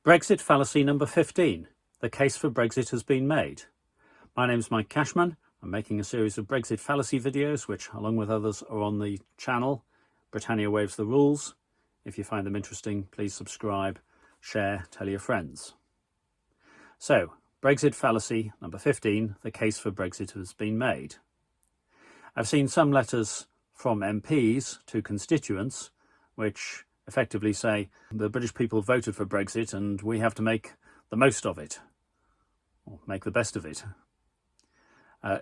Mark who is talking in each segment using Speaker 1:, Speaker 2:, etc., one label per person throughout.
Speaker 1: Brexit fallacy number 15. The case for Brexit has been made. My name is Mike Cashman. I'm making a series of Brexit fallacy videos, which, along with others, are on the channel Britannia Waives the Rules. If you find them interesting, please subscribe, share, tell your friends. So, Brexit fallacy number 15. The case for Brexit has been made. I've seen some letters from MPs to constituents which effectively say the British people voted for Brexit and we have to make the most of it, or make the best of it.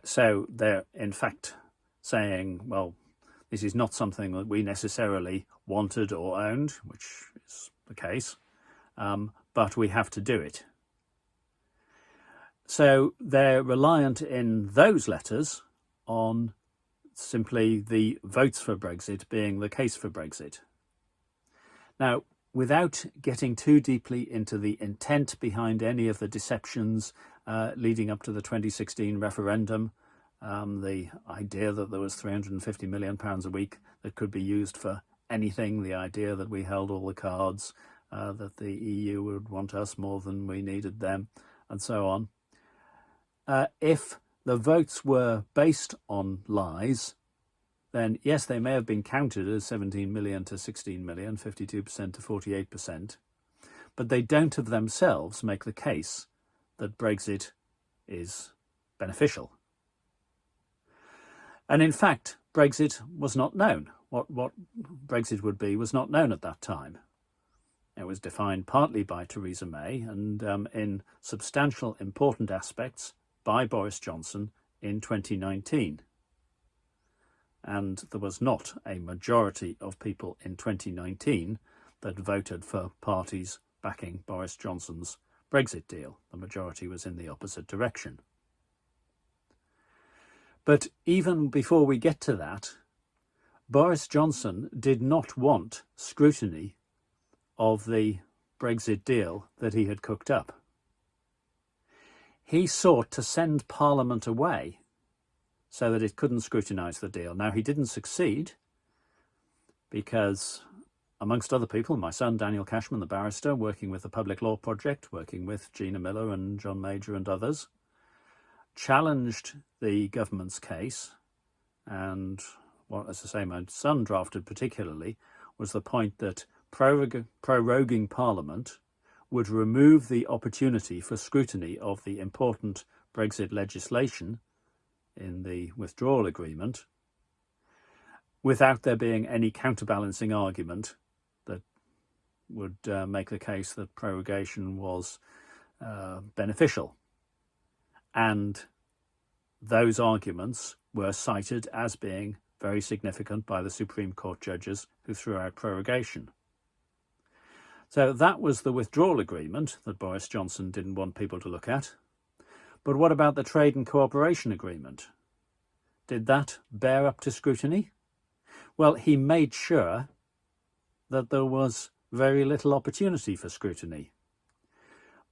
Speaker 1: So they're in fact saying, well, this is not something that we necessarily wanted or owned, which is the case, but we have to do it. So they're reliant in those letters on simply the votes for Brexit being the case for Brexit. Now, without getting too deeply into the intent behind any of the deceptions leading up to the 2016 referendum, the idea that there was £350 million a week that could be used for anything, the idea that we held all the cards, that the EU would want us more than we needed them, and so on. If the votes were based on lies, then yes, they may have been counted as 17 million to 16 million, 52% to 48%, but they don't of themselves make the case that Brexit is beneficial. And in fact, Brexit was not known. What Brexit would be was not known at that time. It was defined partly by Theresa May and in substantial, important aspects by Boris Johnson in 2019. And there was not a majority of people in 2019 that voted for parties backing Boris Johnson's Brexit deal. The majority was in the opposite direction. But even before we get to that, Boris Johnson did not want scrutiny of the Brexit deal that he had cooked up. He sought to send Parliament away so that it couldn't scrutinise the deal. Now, he didn't succeed because, amongst other people, my son Daniel Cashman, the barrister, working with the Public Law Project, working with Gina Miller and John Major and others, challenged the government's case. And what, as I say, my son drafted particularly was the point that proroguing Parliament would remove the opportunity for scrutiny of the important Brexit legislation in the withdrawal agreement without there being any counterbalancing argument that would make the case that prorogation was beneficial. And those arguments were cited as being very significant by the Supreme Court judges who threw out prorogation. So that was the withdrawal agreement that Boris Johnson didn't want people to look at. But what about the trade and cooperation agreement? Did that bear up to scrutiny? Well, he made sure that there was very little opportunity for scrutiny.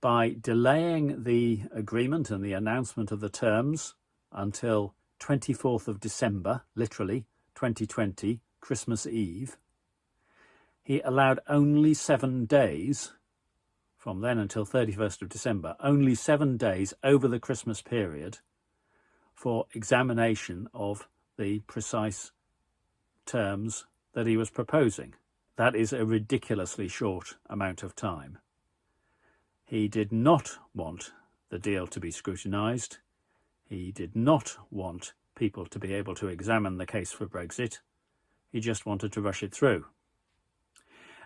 Speaker 1: By delaying the agreement and the announcement of the terms until 24th of December, literally 2020, Christmas Eve, he allowed only 7 days, from then until 31st of December, only 7 days over the Christmas period for examination of the precise terms that he was proposing. That is a ridiculously short amount of time. He did not want the deal to be scrutinised. He did not want people to be able to examine the case for Brexit. He just wanted to rush it through.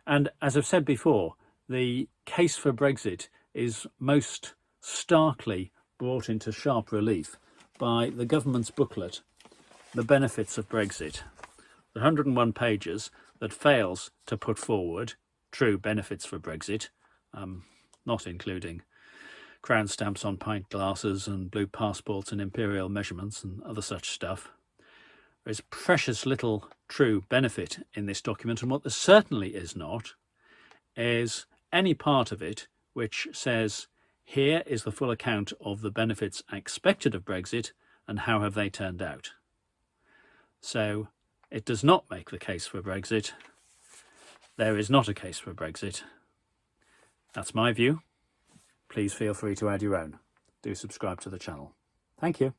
Speaker 1: And as I've said before, the case for Brexit is most starkly brought into sharp relief by the government's booklet, The Benefits of Brexit. The 101 pages that fails to put forward true benefits for Brexit, not including crown stamps on pint glasses and blue passports and imperial measurements and other such stuff. There's precious little true benefit in this document, and what there certainly is not is any part of it which says, here is the full account of the benefits expected of Brexit and how have they turned out. So it does not make the case for Brexit. There is not a case for Brexit. That's my view. Please feel free to add your own. Do subscribe to the channel. Thank you.